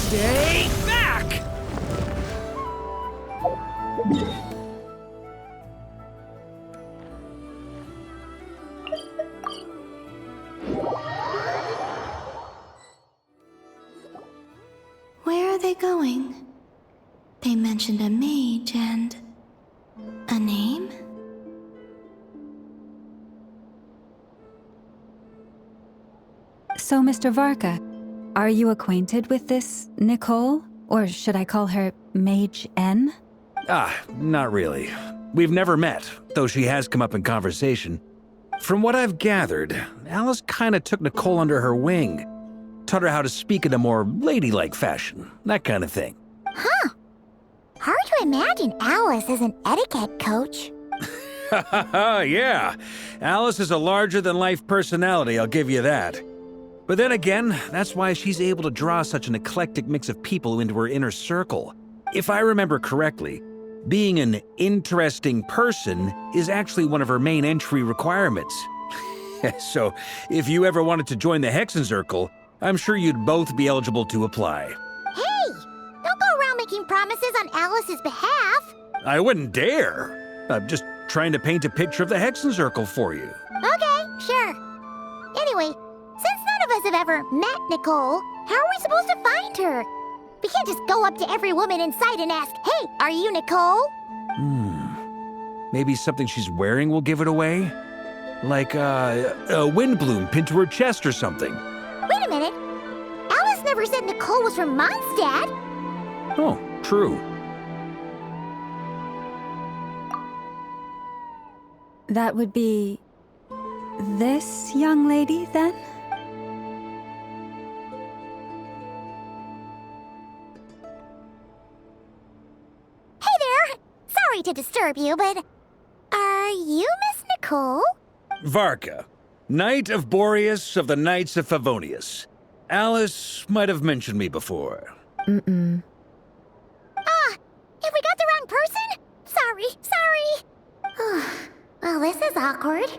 Stay back! Where are they going? They mentioned a mage and... a name? So, Mr. Varka, are you acquainted with this Nicole? Or should I call her Mage N? Not really. We've never met, though she has come up in conversation. From what I've gathered, Alice kinda took Nicole under her wing. Taught her how to speak in a more ladylike fashion, that kind of thing. Huh. Hard to imagine Alice as an etiquette coach. Yeah. Alice is a larger-than-life personality, I'll give you that. But then again, that's why she's able to draw such an eclectic mix of people into her inner circle. If I remember correctly, being an interesting person is actually one of her main entry requirements. So, if you ever wanted to join the Hexenzirkel, I'm sure you'd both be eligible to apply. Hey! Don't go around making promises on Alice's behalf. I wouldn't dare. I'm just trying to paint a picture of the Hexenzirkel for you. Okay, sure. Anyway, since none of us have ever met Nicole, how are we supposed to find her? We can't just go up to every woman in sight and ask, "Hey, are you Nicole?" Maybe something she's wearing will give it away? Like, a wind bloom pinned to her chest or something. Wait a minute. Alice never said Nicole was from Mondstadt. Oh, true. That would be... this young lady, then? Hey there! Sorry to disturb you, but are you Miss Nicole? Varka, Knight of Boreas of the Knights of Favonius. Alice might have mentioned me before. Mm-mm. Have we got the wrong person? Sorry. Well, this is awkward.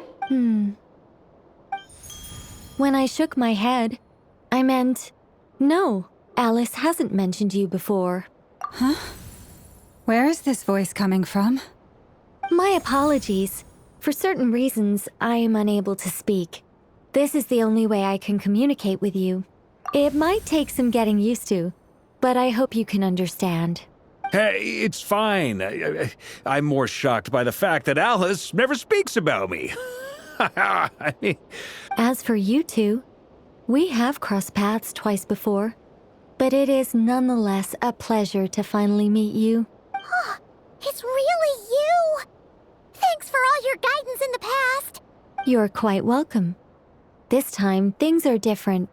When I shook my head, I meant, no, Alice hasn't mentioned you before. Huh? Where is this voice coming from? My apologies. For certain reasons, I am unable to speak. This is the only way I can communicate with you. It might take some getting used to, but I hope you can understand. Hey, it's fine. I'm more shocked by the fact that Alice never speaks about me. I mean, As for you two, we have crossed paths twice before, but it is nonetheless a pleasure to finally meet you. It's really you! Thanks for all your guidance in the past. You're quite welcome. This time, things are different.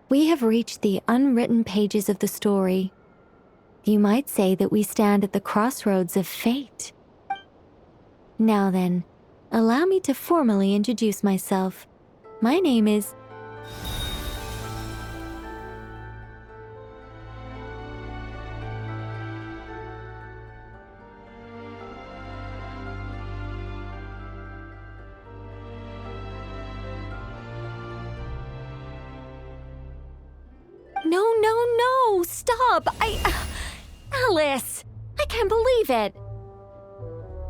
We have reached the unwritten pages of the story. You might say that we stand at the crossroads of fate. Now then, allow me to formally introduce myself. My name is... No, stop! Alice! I can't believe it!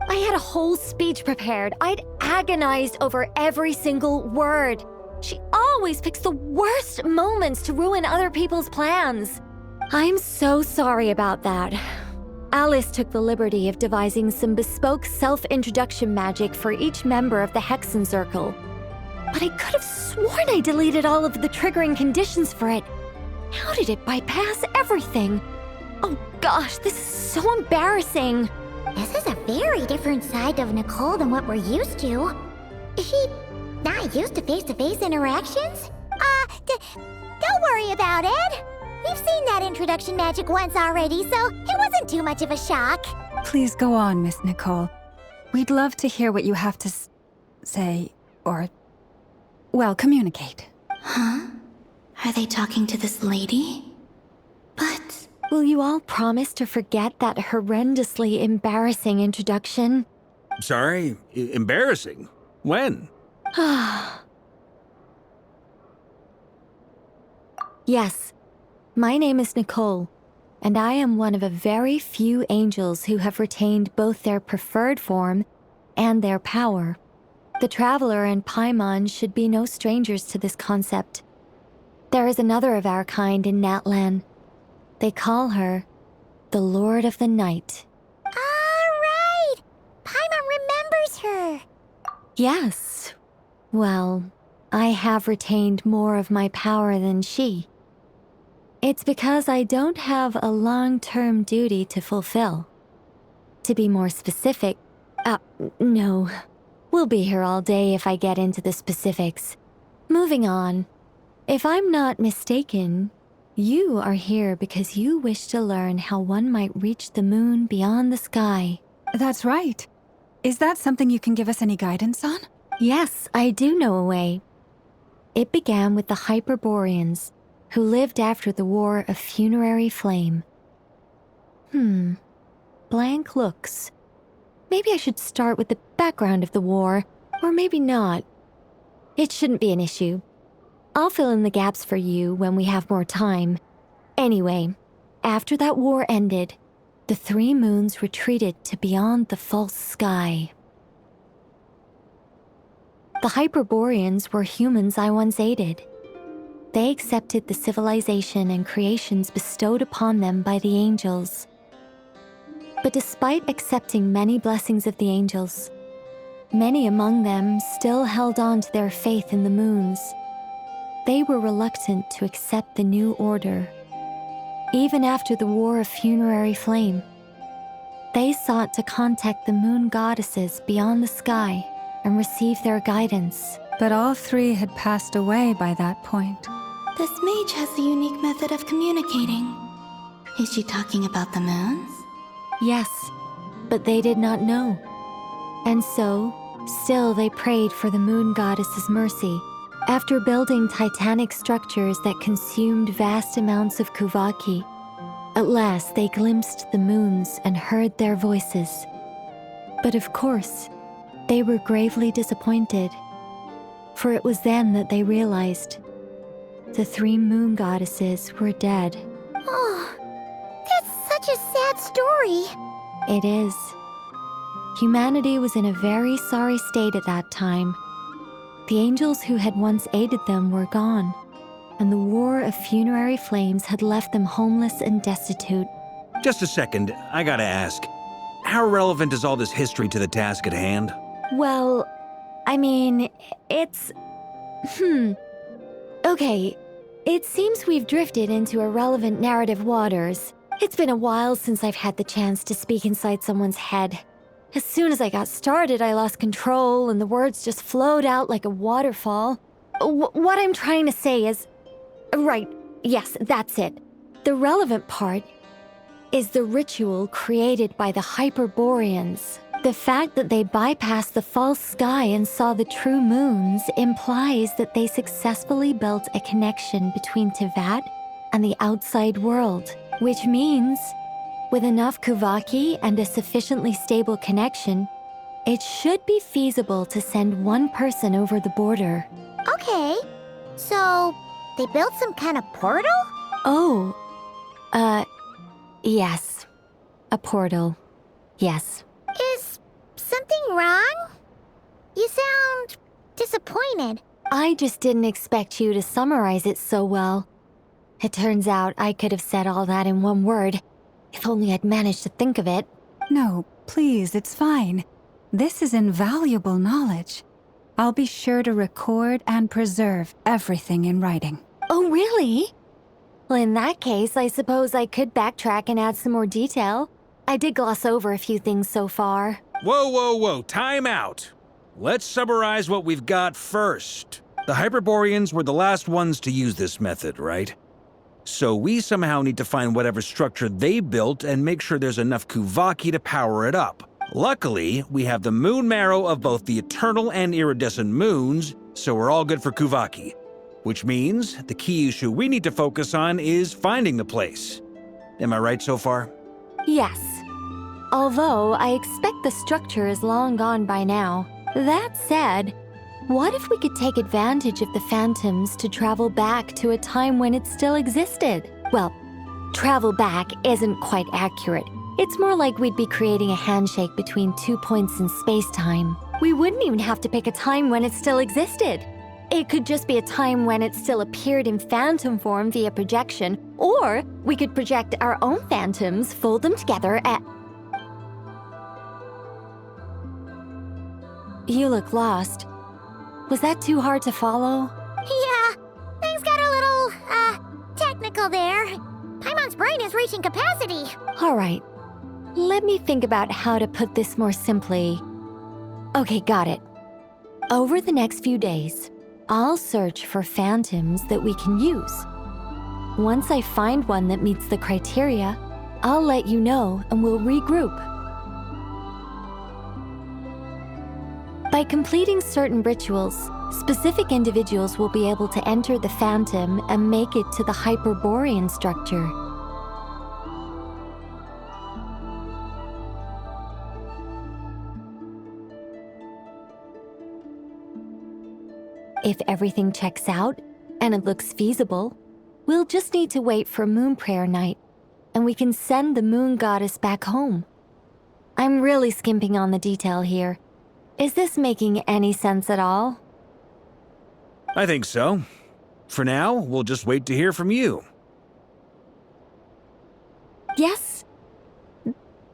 I had a whole speech prepared. I'd agonized over every single word. She always picks the worst moments to ruin other people's plans. I'm so sorry about that. Alice took the liberty of devising some bespoke self-introduction magic for each member of the Hexenzirkel. But I could have sworn I deleted all of the triggering conditions for it. How did it bypass everything? Oh gosh, this is so embarrassing. This is a very different side of Nicole than what we're used to. Is she not used to face-to-face interactions? Don't worry about it. We've seen that introduction magic once already, so it wasn't too much of a shock. Please go on, Miss Nicole. We'd love to hear what you have to say, or... well, communicate. Huh? Are they talking to this lady? But... Will you all promise to forget that horrendously embarrassing introduction? sorry, embarrassing. When? Yes. My name is Nicole, and I am one of a very few angels who have retained both their preferred form and their power. The Traveler and Paimon should be no strangers to this concept. There is another of our kind in Natlan. They call her the Lord of the Night. All right! Paimon remembers her! Yes. Well, I have retained more of my power than she. It's because I don't have a long-term duty to fulfill. To be more specific, no. We'll be here all day if I get into the specifics. Moving on. If I'm not mistaken, you are here because you wish to learn how one might reach the moon beyond the sky. That's right. Is that something you can give us any guidance on? Yes, I do know a way. It began with the Hyperboreans, who lived after the War of Funerary Flame. Blank looks. Maybe I should start with the background of the war, or maybe not. It shouldn't be an issue. I'll fill in the gaps for you when we have more time. Anyway, after that war ended, the three moons retreated to beyond the false sky. The Hyperboreans were humans I once aided. They accepted the civilization and creations bestowed upon them by the angels. But despite accepting many blessings of the angels, many among them still held on to their faith in the moons. They were reluctant to accept the new order. Even after the War of Funerary Flame, they sought to contact the moon goddesses beyond the sky and receive their guidance. But all three had passed away by that point. This mage has a unique method of communicating. Is she talking about the moons? Yes, but they did not know. And so, still they prayed for the moon goddess's mercy. After building titanic structures that consumed vast amounts of Kuvaki, at last they glimpsed the moons and heard their voices. But of course, they were gravely disappointed, for it was then that they realized the three moon goddesses were dead. Oh, that's such a sad story. It is. Humanity was in a very sorry state at that time. The angels who had once aided them were gone, and the War of Funerary Flames had left them homeless and destitute. Just a second, I gotta ask. How relevant is all this history to the task at hand? Well, I mean, it's... Okay, it seems we've drifted into irrelevant narrative waters. It's been a while since I've had the chance to speak inside someone's head. As soon as I got started, I lost control and the words just flowed out like a waterfall. What I'm trying to say is... Right, yes, that's it. The relevant part is the ritual created by the Hyperboreans. The fact that they bypassed the false sky and saw the true moons implies that they successfully built a connection between Tevat and the outside world, which means, with enough Kuvaki and a sufficiently stable connection, it should be feasible to send one person over the border. Okay, so they built some kind of portal? Oh, yes. A portal. Yes. Is something wrong? You sound disappointed. I just didn't expect you to summarize it so well. It turns out I could have said all that in one word, if only I'd managed to think of it. No, please, it's fine. This is invaluable knowledge. I'll be sure to record and preserve everything in writing. Oh, really? Well, in that case, I suppose I could backtrack and add some more detail. I did gloss over a few things so far. Whoa, time out. Let's summarize what we've got first. The Hyperboreans were the last ones to use this method, right? So we somehow need to find whatever structure they built and make sure there's enough Kuvaki to power it up. Luckily, we have the moon marrow of both the eternal and iridescent moons, so we're all good for Kuvaki. Which means the key issue we need to focus on is finding the place. Am I right so far? Yes. Although I expect the structure is long gone by now. That said, what if we could take advantage of the phantoms to travel back to a time when it still existed? Well, travel back isn't quite accurate. It's more like we'd be creating a handshake between 2 points in space-time. We wouldn't even have to pick a time when it still existed. It could just be a time when it still appeared in phantom form via projection, or we could project our own phantoms, fold them together, and... You look lost. Was that too hard to follow? Yeah, things got a little, technical there. Paimon's brain is reaching capacity. All right. Let me think about how to put this more simply. Okay, got it. Over the next few days, I'll search for phantoms that we can use. Once I find one that meets the criteria, I'll let you know and we'll regroup. By completing certain rituals, specific individuals will be able to enter the phantom and make it to the Hyperborean structure. If everything checks out and it looks feasible, we'll just need to wait for Moon Prayer Night, and we can send the Moon Goddess back home. I'm really skimping on the detail here. Is this making any sense at all? I think so. For now, we'll just wait to hear from you. Yes.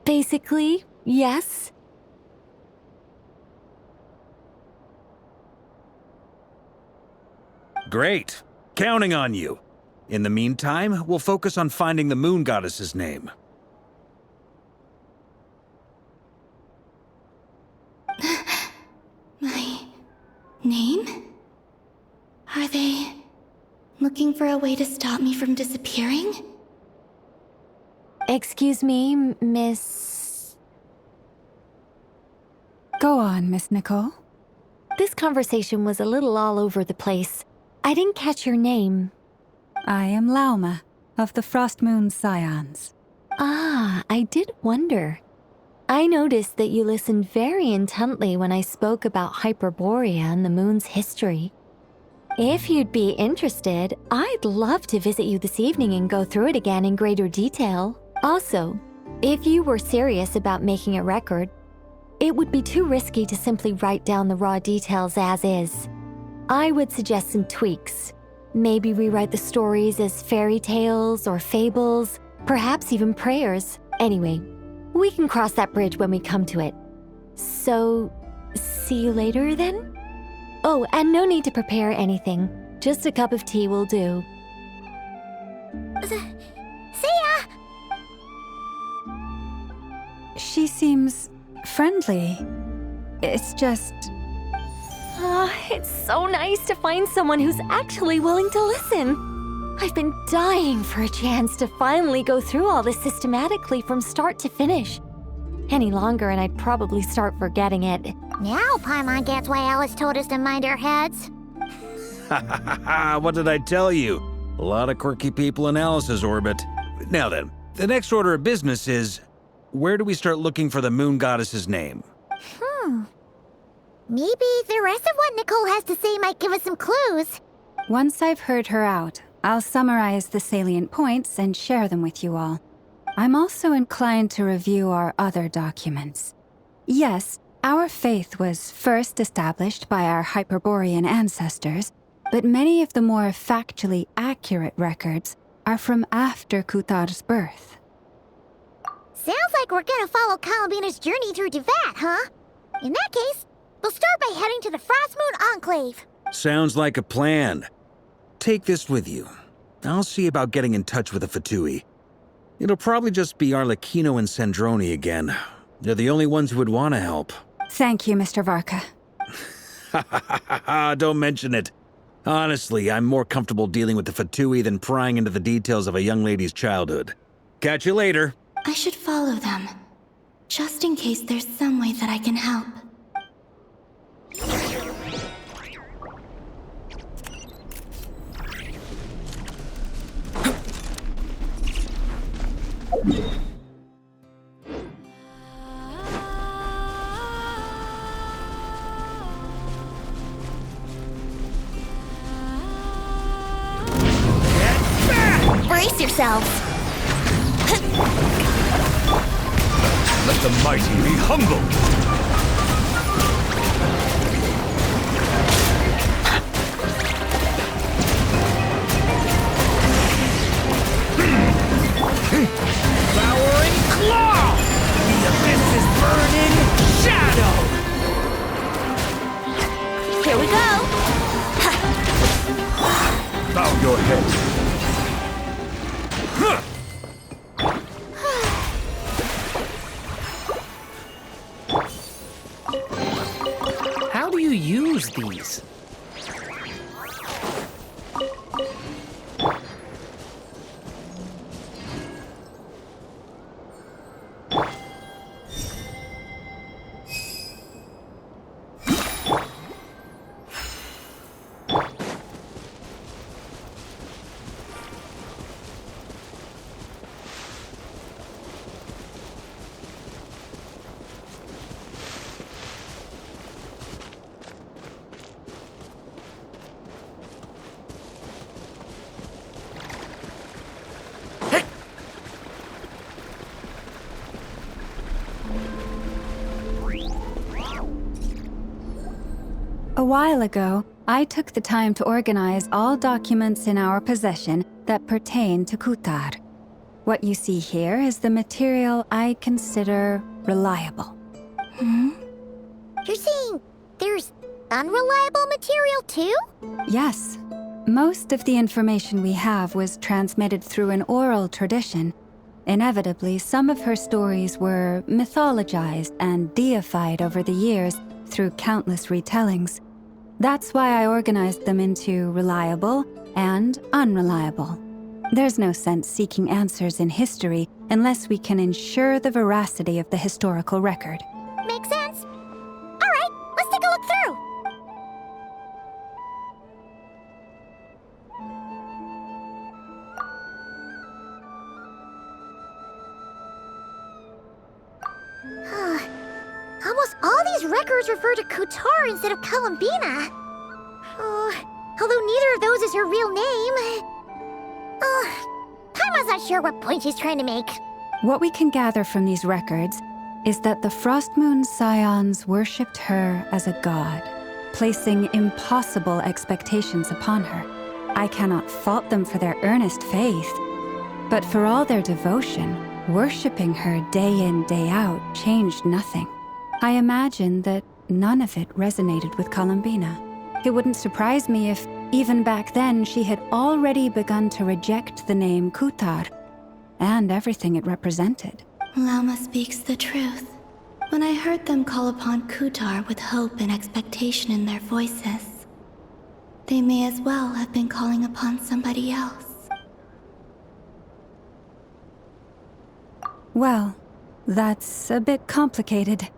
Basically, yes. Great. Counting on you. In the meantime, we'll focus on finding the Moon Goddess's name. My name? Are they looking for a way to stop me from disappearing? Excuse me, Miss... Go on, Miss Nicole. This conversation was a little all over the place. I didn't catch your name. I am Lauma, of the Frost Moon Scions. Ah, I did wonder. I noticed that you listened very intently when I spoke about Hyperborea and the moon's history. If you'd be interested, I'd love to visit you this evening and go through it again in greater detail. Also, if you were serious about making a record, it would be too risky to simply write down the raw details as is. I would suggest some tweaks. Maybe rewrite the stories as fairy tales or fables, perhaps even prayers. Anyway, we can cross that bridge when we come to it. So, see you later then? Oh, and no need to prepare anything. Just a cup of tea will do. See ya! She seems friendly. It's just... It's so nice to find someone who's actually willing to listen. I've been dying for a chance to finally go through all this systematically from start to finish. Any longer and I'd probably start forgetting it. Now Paimon gets why Alice told us to mind our heads. Ha ha ha ha! What did I tell you? A lot of quirky people in Alice's orbit. Now then, the next order of business is... where do we start looking for the Moon Goddess's name? Maybe the rest of what Nicole has to say might give us some clues. Once I've heard her out, I'll summarize the salient points and share them with you all. I'm also inclined to review our other documents. Yes, our faith was first established by our Hyperborean ancestors, but many of the more factually accurate records are from after Kutar's birth. Sounds like we're gonna follow Columbina's journey through Devat, huh? In that case, we'll start by heading to the Frostmoon Enclave. Sounds like a plan. Take this with you. I'll see about getting in touch with the Fatui. It'll probably just be Arlecchino and Sandroni again. They're the only ones who would want to help. Thank you, Mr. Varka. Ha ha ha ha ha! Don't mention it. Honestly, I'm more comfortable dealing with the Fatui than prying into the details of a young lady's childhood. Catch you later. I should follow them, just in case there's some way that I can help. Brace Brace yourselves! Let the mighty be humble! Devouring claw! The abyss is burning shadow! Here we go! Bow your head. How do you use these? A while ago, I took the time to organize all documents in our possession that pertain to Kutar. What you see here is the material I consider reliable. You're saying there's unreliable material too? Yes. Most of the information we have was transmitted through an oral tradition. Inevitably, some of her stories were mythologized and deified over the years through countless retellings. That's why I organized them into reliable and unreliable. There's no sense seeking answers in history unless we can ensure the veracity of the historical record. Makes sense. All right, let's take a look through. Almost all these records refer to Kutar instead of Columbina. Although neither of those is her real name. Paimon's not sure what point she's trying to make. What we can gather from these records is that the Frostmoon Scions worshipped her as a god, placing impossible expectations upon her. I cannot fault them for their earnest faith, but for all their devotion, worshipping her day in, day out changed nothing. I imagine that none of it resonated with Columbina. It wouldn't surprise me if, even back then, she had already begun to reject the name Kutar and everything it represented. Lama speaks the truth. When I heard them call upon Kutar with hope and expectation in their voices, they may as well have been calling upon somebody else. Well, that's a bit complicated.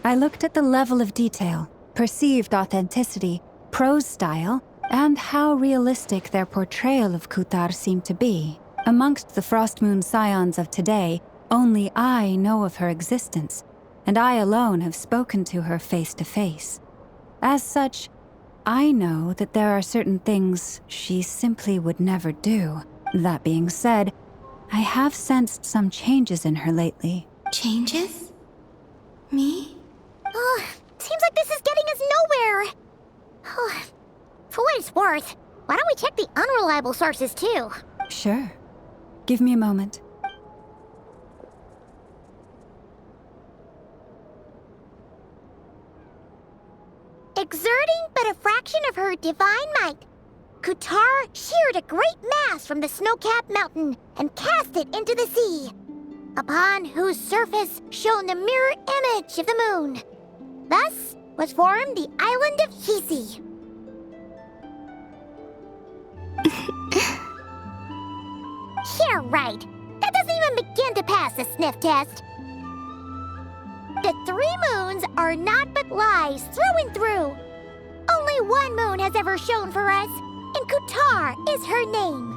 I looked at the level of detail, perceived authenticity, prose style, and how realistic their portrayal of Kutar seemed to be. Amongst the Frostmoon Scions of today, only I know of her existence, and I alone have spoken to her face to face. As such, I know that there are certain things she simply would never do. That being said, I have sensed some changes in her lately. Changes? Me? Seems like this is getting us nowhere. For what it's worth, why don't we check the unreliable sources too? Sure. Give me a moment. Exerting but a fraction of her divine might, Kutar sheared a great mass from the snow-capped mountain and cast it into the sea, upon whose surface shone the mirror image of the moon. Thus was formed the island of Hisi. Yeah, right. That doesn't even begin to pass the sniff test. The 3 moons are naught but lies through and through. Only one moon has ever shone for us, and Kutar is her name.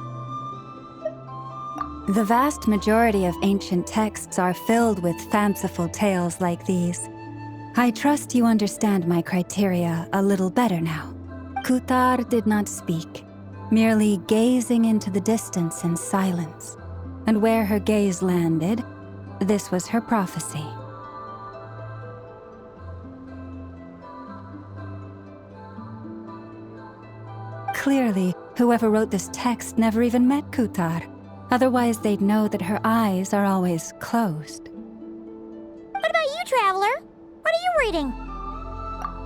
The vast majority of ancient texts are filled with fanciful tales like these. I trust you understand my criteria a little better now. Kutar did not speak, merely gazing into the distance in silence. And where her gaze landed, this was her prophecy. Clearly, whoever wrote this text never even met Kutar. Otherwise, they'd know that her eyes are always closed. What about you, Traveler? What are you reading?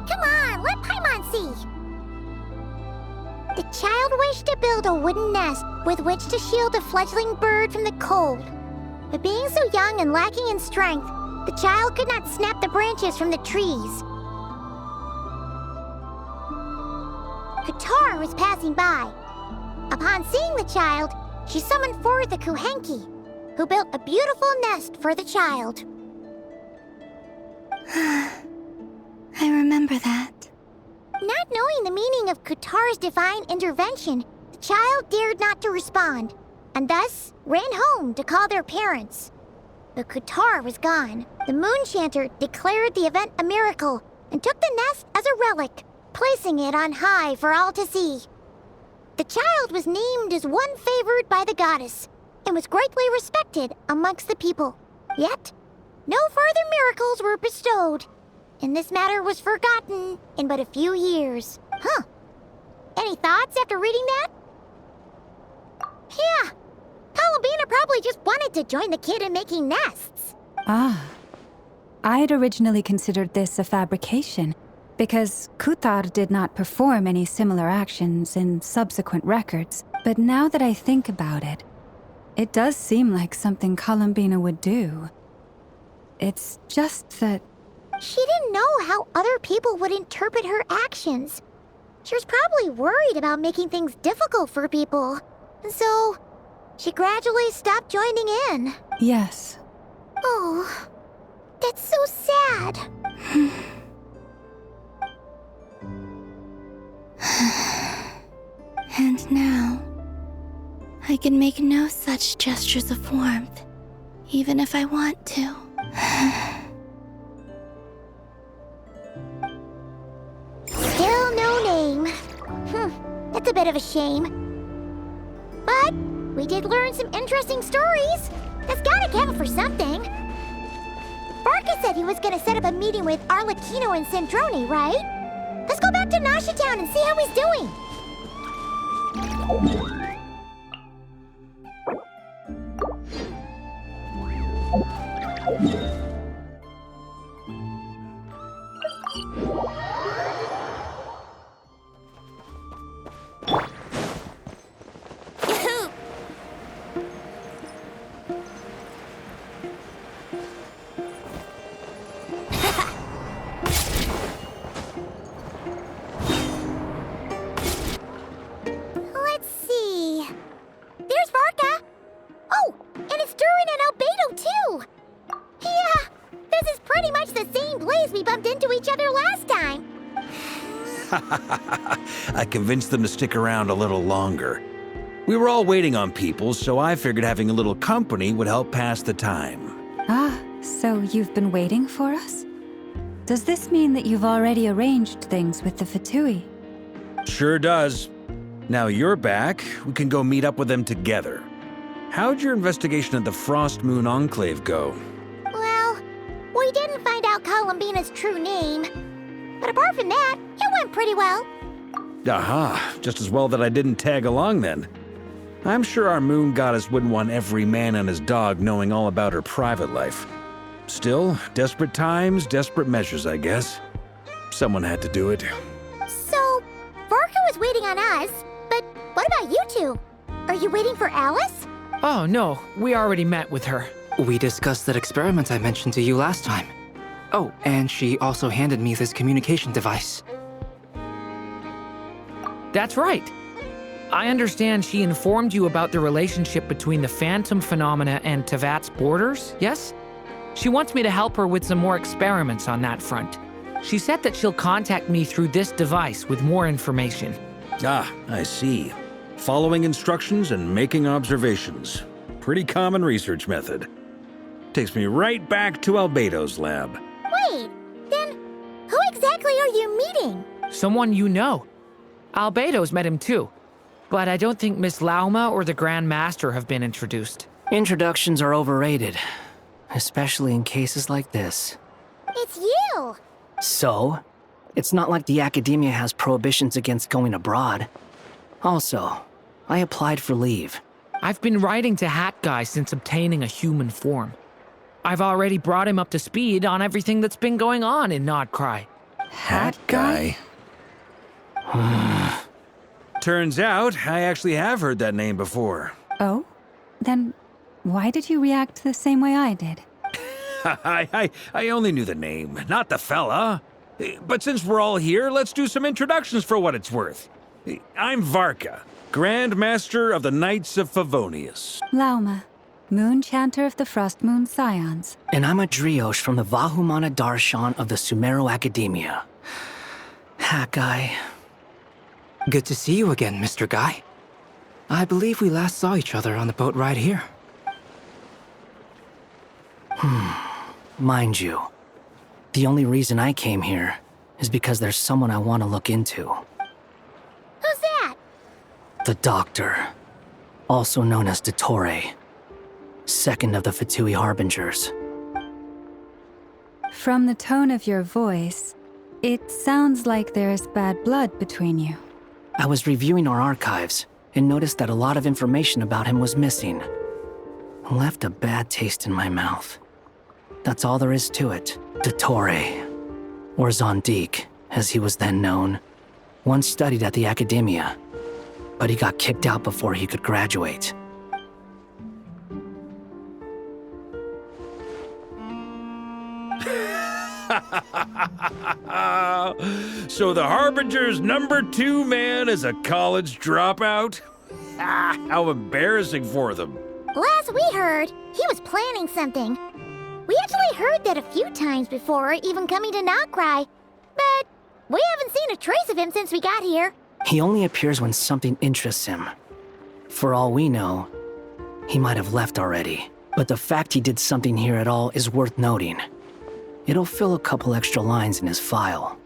Come on, let Paimon see. The child wished to build a wooden nest with which to shield a fledgling bird from the cold. But being so young and lacking in strength, the child could not snap the branches from the trees. Kutar was passing by. Upon seeing the child, she summoned forth the Kuhenki, who built a beautiful nest for the child. I remember that. Not knowing the meaning of Kutar's divine intervention, the child dared not to respond, and thus ran home to call their parents. But Kutar was gone. The Moon-Chanter declared the event a miracle and took the nest as a relic, placing it on high for all to see. The child was named as one favored by the goddess, and was greatly respected amongst the people. Yet, no further miracles were bestowed, and this matter was forgotten in but a few years. Huh. Any thoughts after reading that? Yeah. Columbina probably just wanted to join the kid in making nests. Ah. I'd originally considered this a fabrication, because Kutar did not perform any similar actions in subsequent records. But now that I think about it, it does seem like something Columbina would do. It's just that... She didn't know how other people would interpret her actions. She was probably worried about making things difficult for people. And so, she gradually stopped joining in. Yes. Oh, that's so sad. And now, I can make no such gestures of warmth, even if I want to. Still no name. That's a bit of a shame. But we did learn some interesting stories. That's gotta count for something. Barca said he was gonna set up a meeting with Arlecchino and Sandrone, right? Let's go back to Nasha Town and see how he's doing. Let's see. There's Varka. Oh, and it's Durin and Albedo too. Yeah, this is pretty much the same place we bumped into each other last time. I convinced them to stick around a little longer. We were all waiting on people, so I figured having a little company would help pass the time. Ah, so you've been waiting for us? Does this mean that you've already arranged things with the Fatui? Sure does. Now you're back, we can go meet up with them together. How'd your investigation at the Frost Moon Enclave go? Well, we didn't find out Columbina's true name. But apart from that, it went pretty well. Aha, just as well that I didn't tag along then. I'm sure our moon goddess wouldn't want every man and his dog knowing all about her private life. Still, desperate times, desperate measures, I guess. Someone had to do it. So, Varka was waiting on us, but what about you two? Are you waiting for Alice? Oh, no. We already met with her. We discussed that experiment I mentioned to you last time. Oh, and she also handed me this communication device. That's right. I understand she informed you about the relationship between the phantom phenomena and Tevat's borders, yes? She wants me to help her with some more experiments on that front. She said that she'll contact me through this device with more information. Ah, I see. Following instructions and making observations. Pretty common research method. Takes me right back to Albedo's lab. Wait, then who exactly are you meeting? Someone you know. Albedo's met him too. But I don't think Miss Lauma or the Grand Master have been introduced. Introductions are overrated, especially in cases like this. It's you! So, it's not like the Academia has prohibitions against going abroad. Also, I applied for leave. I've been writing to Hat Guy since obtaining a human form. I've already brought him up to speed on everything that's been going on in Nodcry. Hat guy? Turns out, I actually have heard that name before. Oh? Then why did you react the same way I did? I only knew the name, not the fella. But since we're all here, let's do some introductions for what it's worth. I'm Varka, Grand Master of the Knights of Favonius. Lauma, Moon Chanter of the Frost Moon Scions. And I'm a Driosh from the Vahumana Darshan of the Sumeru Academia. Hat Guy. Good to see you again, Mr. Guy. I believe we last saw each other on the boat ride here. Mind you, the only reason I came here is because there's someone I want to look into. Who's that? The Doctor, also known as Dottore, second of the Fatui Harbingers. From the tone of your voice, it sounds like there's bad blood between you. I was reviewing our archives and noticed that a lot of information about him was missing. Left a bad taste in my mouth. That's all there is to it. Dottore, or Zondique, as he was then known, once studied at the Academia, but he got kicked out before he could graduate. So the Harbinger's #2 man is a college dropout? How embarrassing for them. Last we heard, he was planning something. We actually heard that a few times before, even coming to Nodcry. But we haven't seen a trace of him since we got here. He only appears when something interests him. For all we know, he might have left already. But the fact he did something here at all is worth noting. It'll fill a couple extra lines in his file.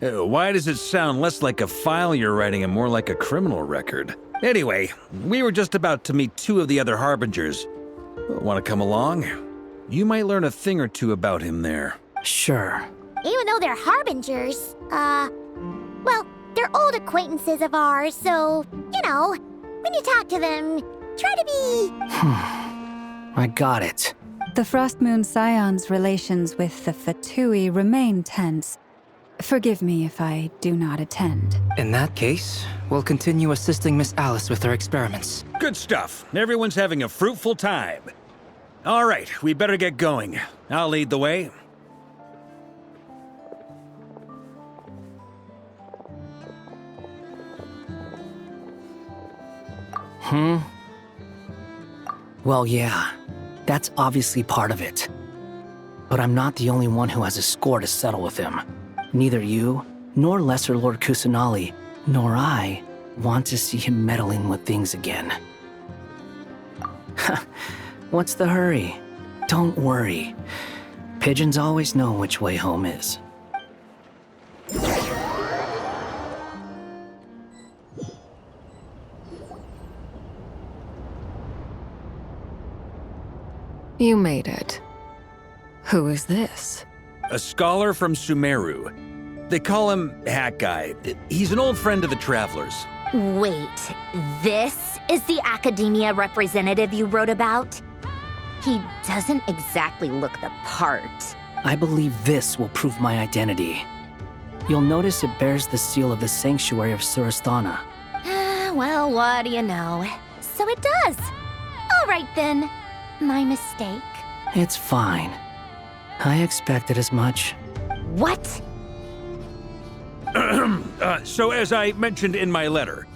Why does it sound less like a file you're writing and more like a criminal record? Anyway, we were just about to meet 2 of the other Harbingers. Want to come along? You might learn a thing or two about him there. Sure. Even though they're Harbingers, well, they're old acquaintances of ours, so, you know, when you talk to them, try to be... I got it. The Frost Moon Scions' relations with the Fatui remain tense. Forgive me if I do not attend. In that case, we'll continue assisting Miss Alice with her experiments. Good stuff. Everyone's having a fruitful time. All right, we better get going. I'll lead the way. Well, yeah, that's obviously part of it. But I'm not the only one who has a score to settle with him. Neither you, nor Lesser Lord Kusanali, nor I want to see him meddling with things again. What's the hurry? Don't worry. Pigeons always know which way home is. You made it. Who is this? A scholar from Sumeru. They call him Hat Guy. He's an old friend of the Travelers. Wait, this is the Academia representative you wrote about? He doesn't exactly look the part. I believe this will prove my identity. You'll notice it bears the seal of the Sanctuary of Surasthana. Well, what do you know? So it does. All right then. My mistake. It's fine. I expected as much. What? So as I mentioned in my letter,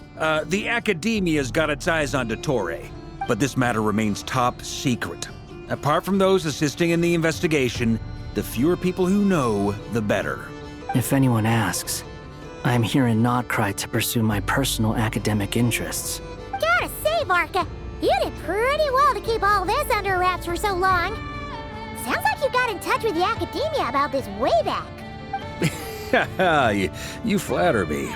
the Academia's got its eyes on Dottore, but this matter remains top secret. Apart from those assisting in the investigation, the fewer people who know, the better. If anyone asks, I'm here in Nodcry to pursue my personal academic interests. Gotta say, Varka, you did pretty well to keep all this under wraps for so long. Sounds like you got in touch with the Academia about this way back. You flatter me.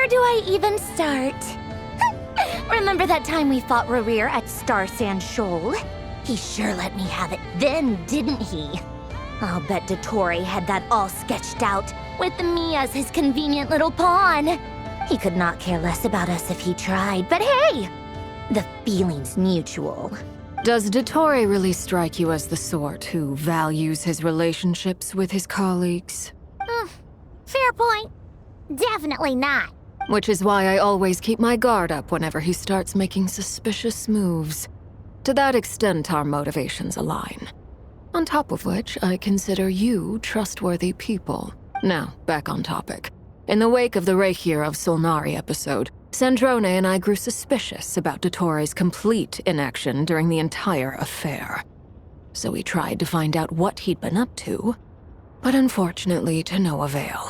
do I even start? Remember that time we fought Rerir at Star Sand Shoal? He sure let me have it then, didn't he? I'll bet Dottore had that all sketched out, with me as his convenient little pawn. He could not care less about us if he tried, but hey! The feeling's mutual. Does Dottore really strike you as the sort who values his relationships with his colleagues? Fair point. Definitely not. Which is why I always keep my guard up whenever he starts making suspicious moves. To that extent, our motivations align. On top of which, I consider you trustworthy people. Now, back on topic. In the wake of the Reikir of Solnari episode, Sandrone and I grew suspicious about Dottore's complete inaction during the entire affair. So we tried to find out what he'd been up to, but unfortunately to no avail.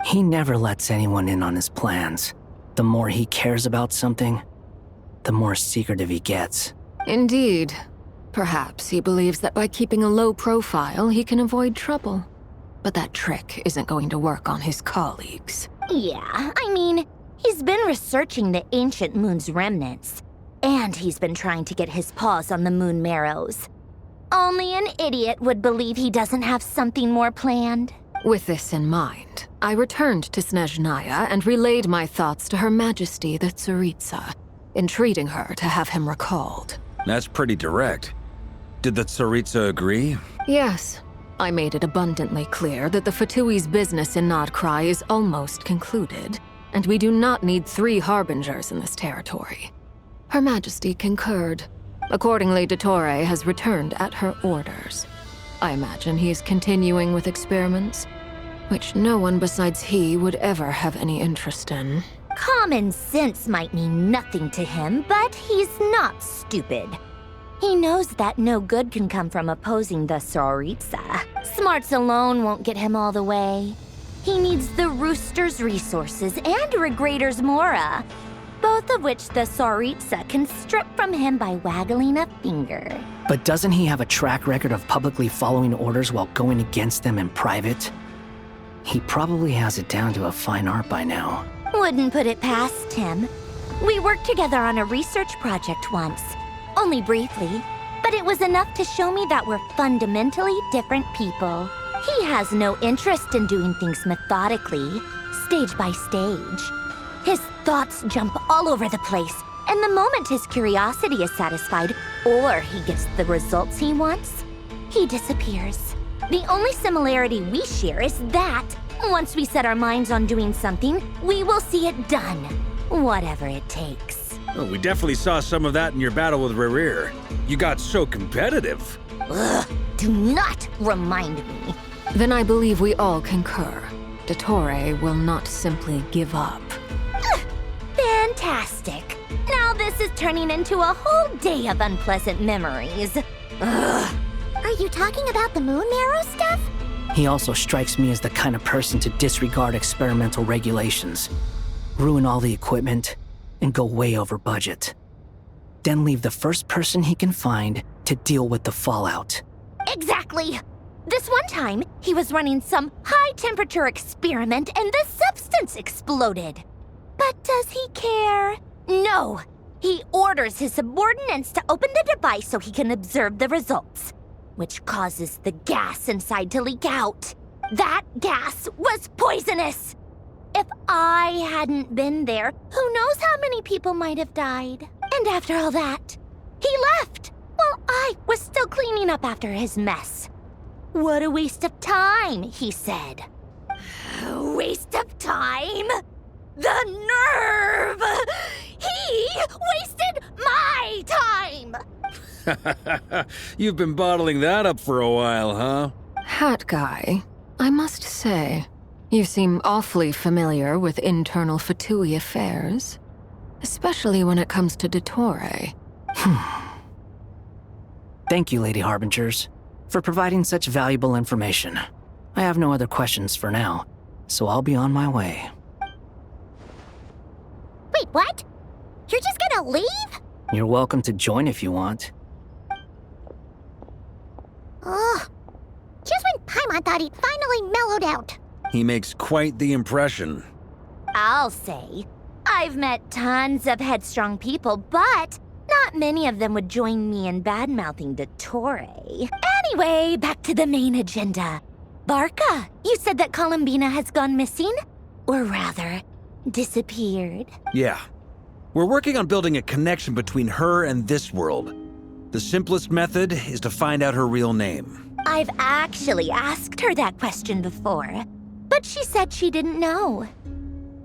He never lets anyone in on his plans. The more he cares about something, the more secretive he gets. Indeed. Perhaps he believes that by keeping a low profile, he can avoid trouble. But that trick isn't going to work on his colleagues. Yeah, I mean, he's been researching the ancient moon's remnants. And he's been trying to get his paws on the moon marrows. Only an idiot would believe he doesn't have something more planned. With this in mind, I returned to Snezhnaya and relayed my thoughts to Her Majesty the Tsaritsa, entreating her to have him recalled. That's pretty direct. Did the Tsaritsa agree? Yes. I made it abundantly clear that the Fatui's business in Nodcry is almost concluded, and we do not need 3 harbingers in this territory. Her Majesty concurred. Accordingly, Dottore has returned at her orders. I imagine he is continuing with experiments, which no one besides he would ever have any interest in. Common sense might mean nothing to him, but he's not stupid. He knows that no good can come from opposing the Tsaritsa. Smarts alone won't get him all the way. He needs the Rooster's resources and Regrator's Mora, both of which the Tsaritsa can strip from him by waggling a finger. But doesn't he have a track record of publicly following orders while going against them in private? He probably has it down to a fine art by now. Wouldn't put it past him. We worked together on a research project once. Only briefly, but it was enough to show me that we're fundamentally different people. He has no interest in doing things methodically, stage by stage. His thoughts jump all over the place, and the moment his curiosity is satisfied, or he gets the results he wants, he disappears. The only similarity we share is that, once we set our minds on doing something, we will see it done, whatever it takes. Well, we definitely saw some of that in your battle with Rerir. You got so competitive. Ugh, do not remind me. Then I believe we all concur. Dottore will not simply give up. Fantastic. Now this is turning into a whole day of unpleasant memories. Ugh. Are you talking about the moon marrow stuff? He also strikes me as the kind of person to disregard experimental regulations, ruin all the equipment, and go way over budget. Then leave the first person he can find to deal with the fallout. Exactly. This one time, he was running some high-temperature experiment and the substance exploded. But does he care? No. He orders his subordinates to open the device so he can observe the results, which causes the gas inside to leak out. That gas was poisonous. If I hadn't been there, who knows how many people might have died. And after all that, he left while I was still cleaning up after his mess. What a waste of time, he said. Waste of time? The nerve! He wasted my time! You've been bottling that up for a while, huh? Hat guy, I must say, you seem awfully familiar with internal Fatui affairs, especially when it comes to Dottore. Thank you, Lady Harbingers, for providing such valuable information. I have no other questions for now, so I'll be on my way. Wait, what? You're just gonna leave? You're welcome to join if you want. Ugh. Just when Paimon thought he'd finally mellowed out. He makes quite the impression. I'll say, I've met tons of headstrong people, but not many of them would join me in bad-mouthing Dottore. Anyway, back to the main agenda. Barca, you said that Columbina has gone missing? Or rather, disappeared. Yeah. We're working on building a connection between her and this world. The simplest method is to find out her real name. I've actually asked her that question before, but she said she didn't know.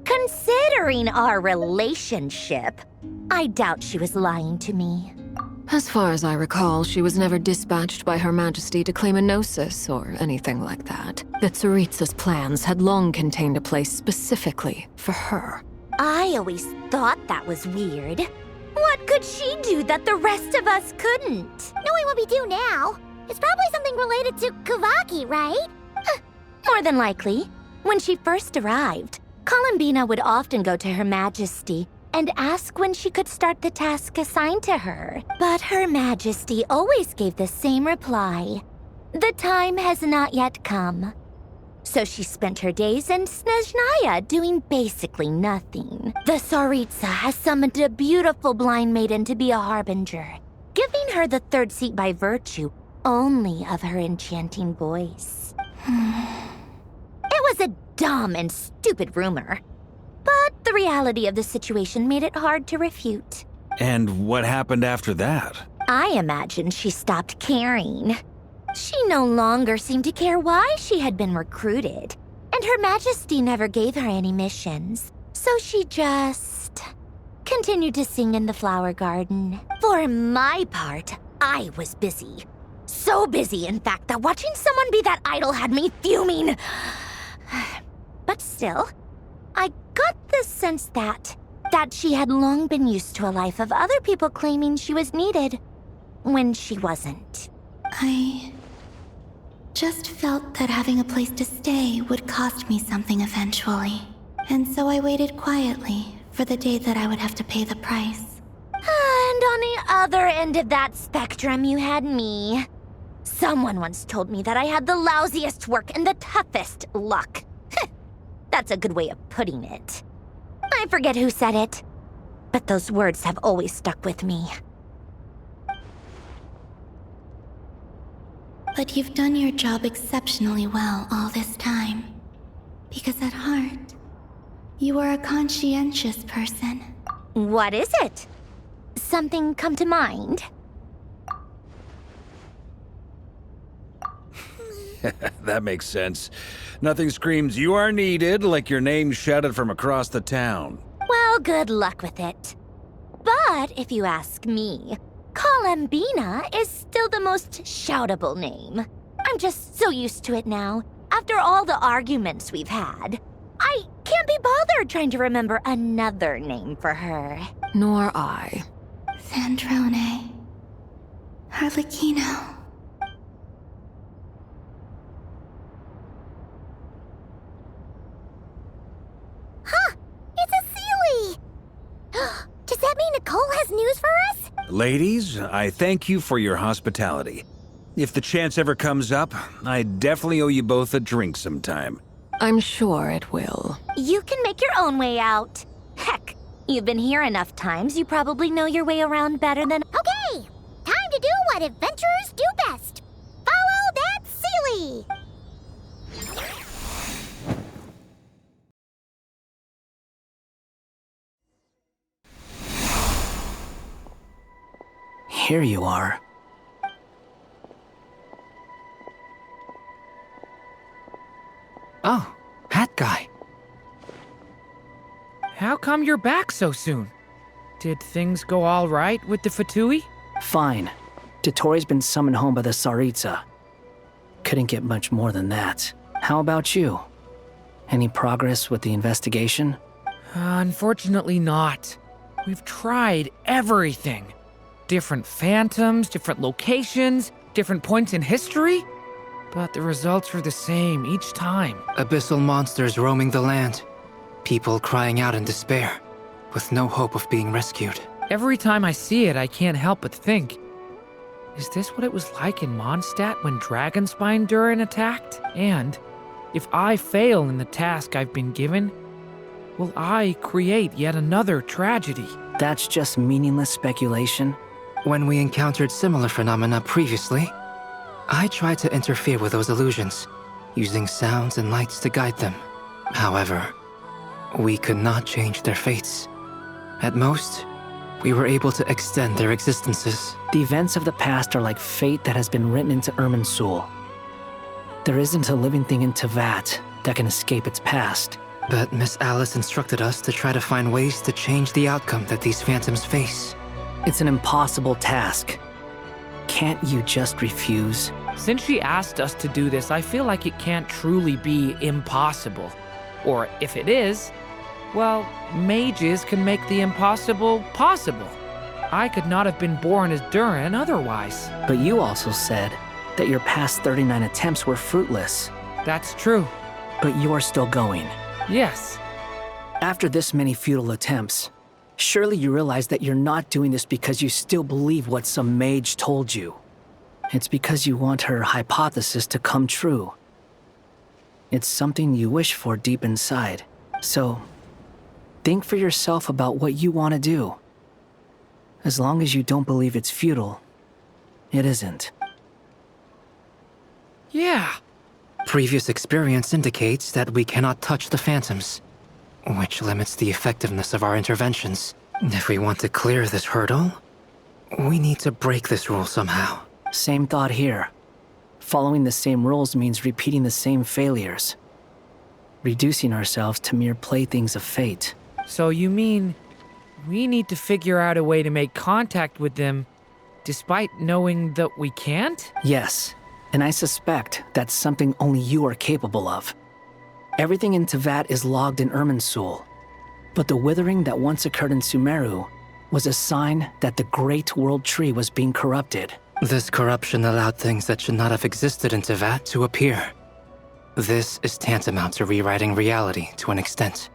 Considering our relationship, I doubt she was lying to me. As far as I recall, she was never dispatched by Her Majesty to claim a gnosis or anything like that. That Tsaritsa's plans had long contained a place specifically for her. I always thought that was weird. What could she do that the rest of us couldn't? Knowing what we do now, it's probably something related to Kavaki, right? More than likely. When she first arrived, Columbina would often go to Her Majesty and ask when she could start the task assigned to her. But Her Majesty always gave the same reply. The time has not yet come. So she spent her days in Snezhnaya doing basically nothing. The Tsaritsa has summoned a beautiful blind maiden to be a harbinger, giving her the third seat by virtue only of her enchanting voice. It was a dumb and stupid rumor. But the reality of the situation made it hard to refute. And what happened after that? I imagine she stopped caring. She no longer seemed to care why she had been recruited, and Her Majesty never gave her any missions. So she just continued to sing in the flower garden. For my part, I was busy. So busy, in fact, that watching someone be that idol had me fuming. But still, I got the sense that she had long been used to a life of other people claiming she was needed when she wasn't. I just felt that having a place to stay would cost me something eventually. And so I waited quietly for the day that I would have to pay the price. And on the other end of that spectrum, you had me. Someone once told me that I had the lousiest work and the toughest luck. That's a good way of putting it. I forget who said it, but those words have always stuck with me. But you've done your job exceptionally well all this time. Because at heart, you are a conscientious person. What is it? Something come to mind? That makes sense. Nothing screams you are needed like your name shouted from across the town. Well, good luck with it. But if you ask me, Columbina is still the most shoutable name. I'm just so used to it now. After all the arguments we've had, I can't be bothered trying to remember another name for her. Nor I. Sandrone. Harlequino. Huh! It's a Sealy! Does that mean Nicole has news for us? Ladies, I thank you for your hospitality. If the chance ever comes up, I definitely owe you both a drink sometime. I'm sure it will. You can make your own way out. Heck, you've been here enough times, you probably know your way around better than... Okay! Time to do what adventurers do best. Follow that Sealy! Here you are. Oh, hat guy. How come you're back so soon? Did things go all right with the Fatui? Fine. Dottore's been summoned home by the Tsaritsa. Couldn't get much more than that. How about you? Any progress with the investigation? Unfortunately not. We've tried everything. Different phantoms, different locations, different points in history. But the results are the same each time. Abyssal monsters roaming the land. People crying out in despair, with no hope of being rescued. Every time I see it, I can't help but think, is this what it was like in Mondstadt when Dragonspine Durin attacked? And if I fail in the task I've been given, will I create yet another tragedy? That's just meaningless speculation. When we encountered similar phenomena previously, I tried to interfere with those illusions, using sounds and lights to guide them. However, we could not change their fates. At most, we were able to extend their existences. The events of the past are like fate that has been written into Irminsul. There isn't a living thing in Teyvat that can escape its past. But Miss Alice instructed us to try to find ways to change the outcome that these phantoms face. It's an impossible task. Can't you just refuse? Since she asked us to do this, I feel like it can't truly be impossible. Or if it is, well, mages can make the impossible possible. I could not have been born as Durin otherwise. But you also said that your past 39 attempts were fruitless. That's true. But you're still going. Yes. After this many futile attempts, surely you realize that you're not doing this because you still believe what some mage told you. It's because you want her hypothesis to come true. It's something you wish for deep inside. So, think for yourself about what you want to do. As long as you don't believe it's futile, it isn't. Yeah. Previous experience indicates that we cannot touch the phantoms, which limits the effectiveness of our interventions. If we want to clear this hurdle, we need to break this rule somehow. Same thought here. Following the same rules means repeating the same failures. Reducing ourselves to mere playthings of fate. So you mean we need to figure out a way to make contact with them despite knowing that we can't? Yes, and I suspect that's something only you are capable of. Everything in Teyvat is logged in Irminsul, but the withering that once occurred in Sumeru was a sign that the Great World Tree was being corrupted. This corruption allowed things that should not have existed in Teyvat to appear. This is tantamount to rewriting reality to an extent.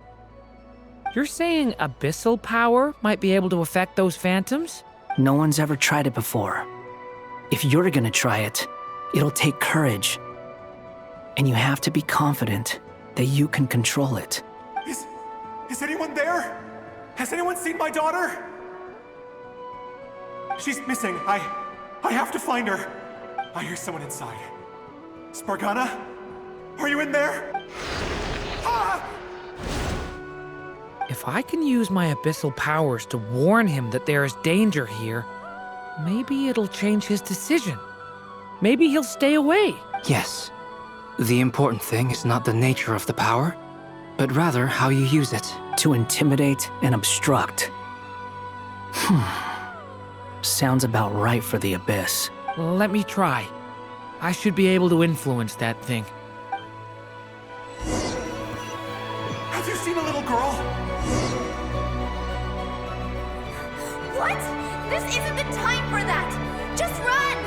You're saying abyssal power might be able to affect those phantoms? No one's ever tried it before. If you're gonna try it, it'll take courage. And you have to be confident that you can control it. Is anyone there? Has anyone seen my daughter? She's missing. I have to find her. I hear someone inside. Spargana? Are you in there? Ah! If I can use my abyssal powers to warn him that there is danger here, maybe it'll change his decision. Maybe he'll stay away. Yes. The important thing is not the nature of the power, but rather how you use it. To intimidate and obstruct. Sounds about right for the Abyss. Let me try. I should be able to influence that thing. Have you seen a little girl? What? This isn't the time for that! Just run!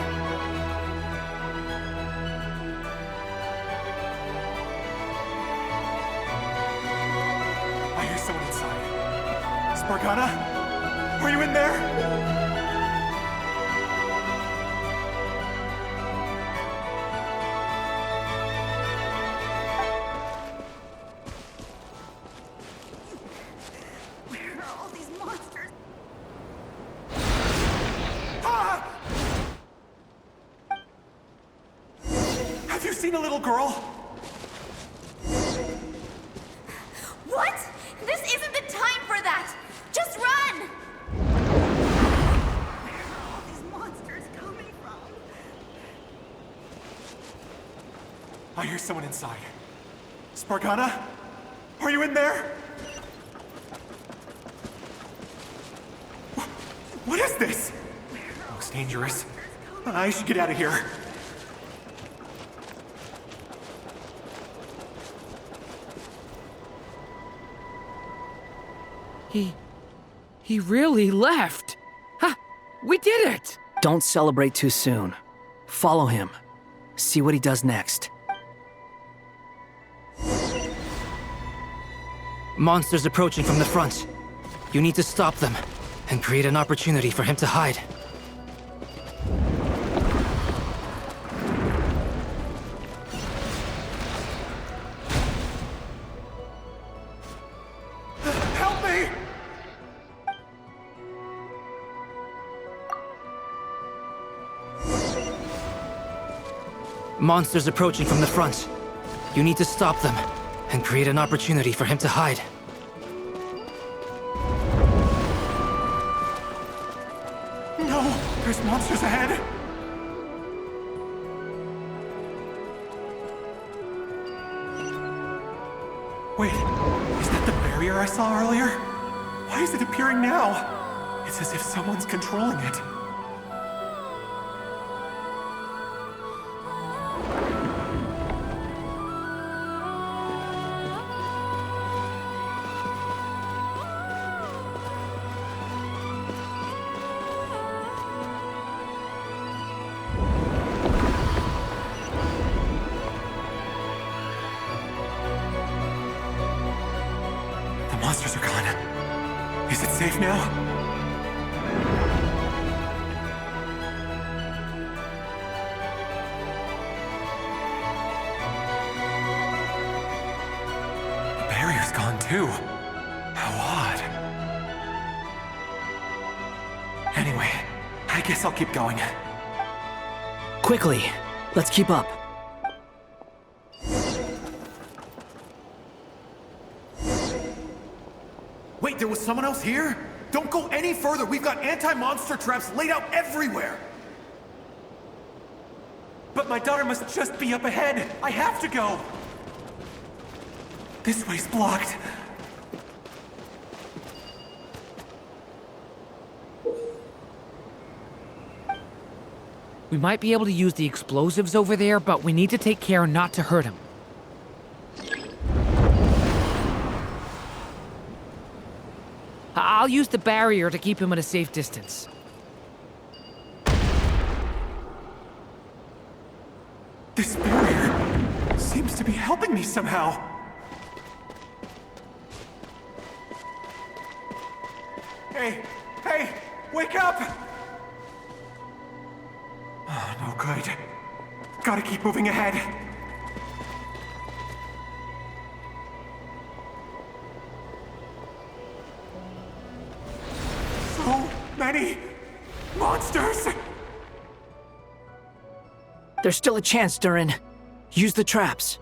I hear someone inside. Spargana? Are you in there? Seen a little girl? What? This isn't the time for that! Just run! Where are all these monsters coming from? I hear someone inside. Spargana? Are you in there? What is this? Looks dangerous. I should get out of here. He really left. Ha! We did it! Don't celebrate too soon. Follow him. See what he does next. Monsters approaching from the front. You need to stop them and create an opportunity for him to hide. Monsters approaching from the front. You need to stop them and create an opportunity for him to hide. No! There's monsters ahead! Wait, is that the barrier I saw earlier? Why is it appearing now? It's as if someone's controlling it. The monsters are gone. Is it safe now? The barrier's gone too. How odd. Anyway, I guess I'll keep going. Quickly, let's keep up. Wait, there was someone else here? Don't go any further. We've got anti-monster traps laid out everywhere. But my daughter must just be up ahead. I have to go. This way's blocked. We might be able to use the explosives over there, but we need to take care not to hurt him. I'll use the barrier to keep him at a safe distance. This barrier seems to be helping me somehow. Hey, hey, wake up! Oh, no good. Gotta keep moving ahead. So many monsters! There's still a chance, Durin. Use the traps.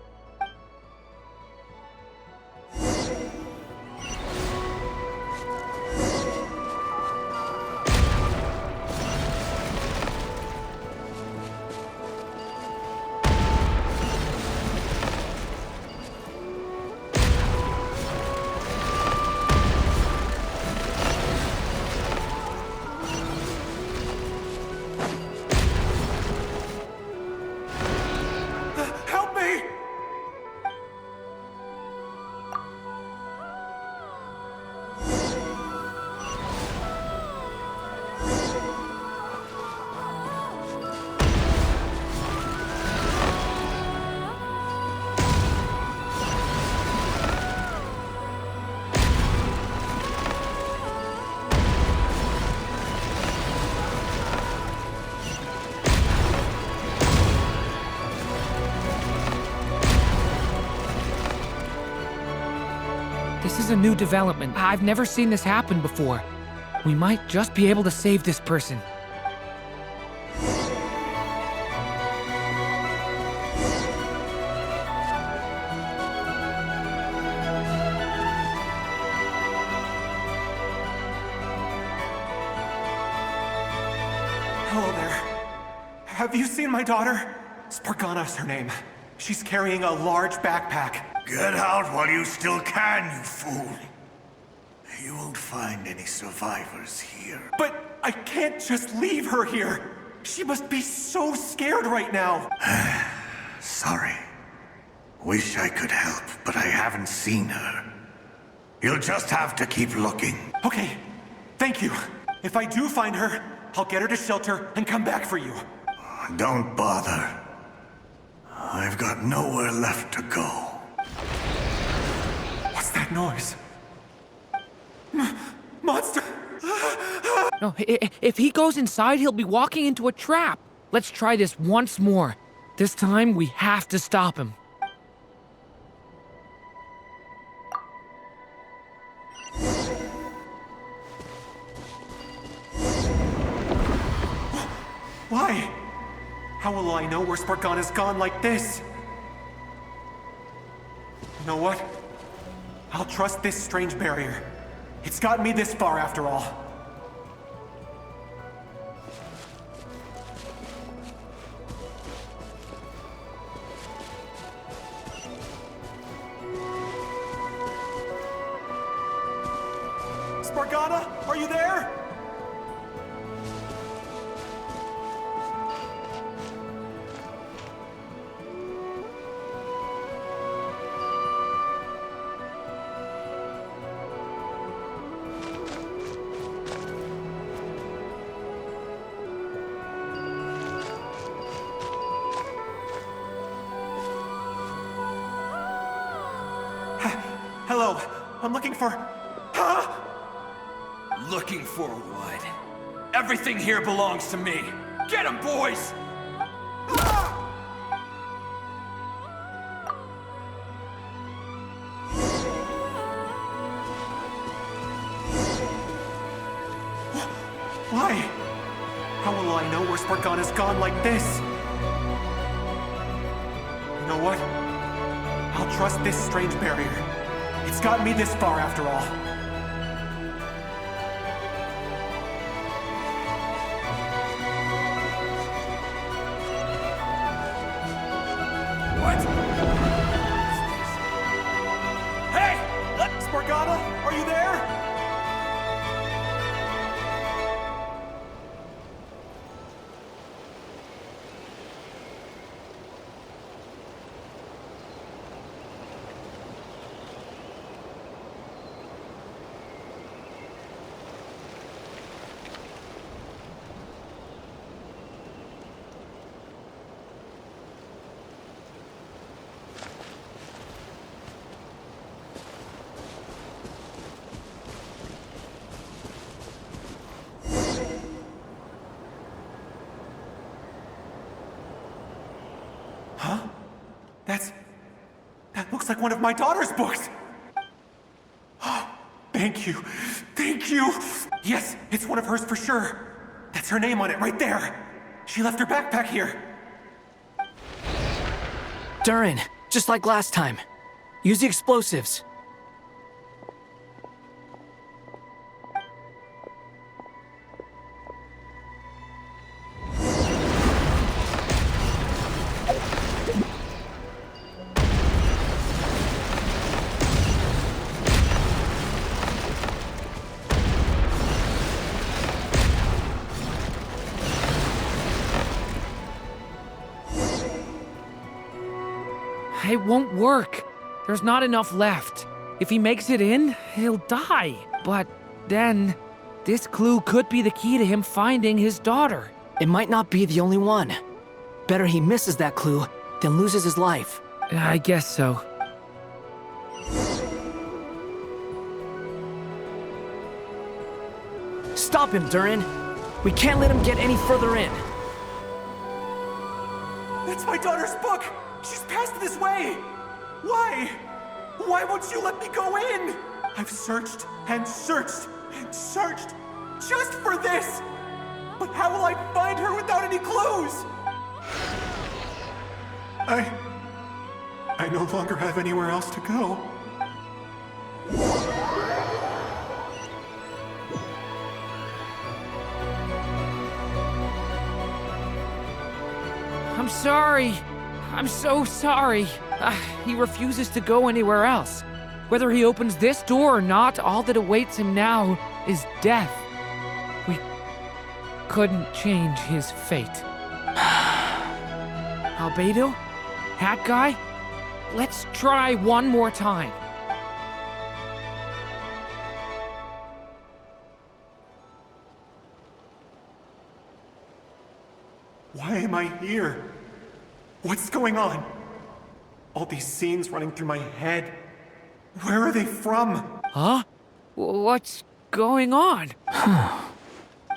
Help me! This is a new development. I've never seen this happen before. We might just be able to save this person. Hello there. Have you seen my daughter? Spargana's her name. She's carrying a large backpack. Get out while you still can, you fool. You won't find any survivors here. But I can't just leave her here. She must be so scared right now. Sorry. Wish I could help, but I haven't seen her. You'll just have to keep looking. Okay, thank you. If I do find her, I'll get her to shelter and come back for you. Don't bother. I've got nowhere left to go. What's that noise? Monster! No, if he goes inside, he'll be walking into a trap. Let's try this once more. This time, we have to stop him. Why? How will I know where Spargana's gone like this? You know what? I'll trust this strange barrier. It's gotten me this far after all. Spargana, are you there? Hello, I'm looking for... Huh? Looking for what? Everything here belongs to me. Get 'em, boys! Why? How will I know where Spargana's gone like this? You know what? I'll trust this strange barrier. It's gotten me this far after all. What? Hey! Spargana, are you there? Huh? That looks like one of my daughter's books! Thank you. Thank you! Yes, it's one of hers for sure. That's her name on it right there. She left her backpack here. Durin, just like last time. Use the explosives. It won't work. There's not enough left. If he makes it in, he'll die. But then, this clue could be the key to him finding his daughter. It might not be the only one. Better he misses that clue than loses his life. I guess so. Stop him, Durin. We can't let him get any further in. That's my daughter's book! She's passed this way! Why? Why won't you let me go in? I've searched and searched and searched just for this! But how will I find her without any clues? I no longer have anywhere else to go. I'm sorry. I'm so sorry. He refuses to go anywhere else. Whether he opens this door or not, all that awaits him now is death. We couldn't change his fate. Albedo? Hat guy? Let's try one more time. Why am I here? What's going on? All these scenes running through my head. Where are they from? Huh? What's going on?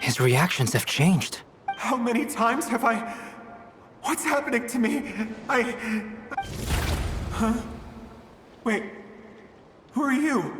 His reactions have changed. How many times have I... What's happening to me? Huh? Wait. Who are you?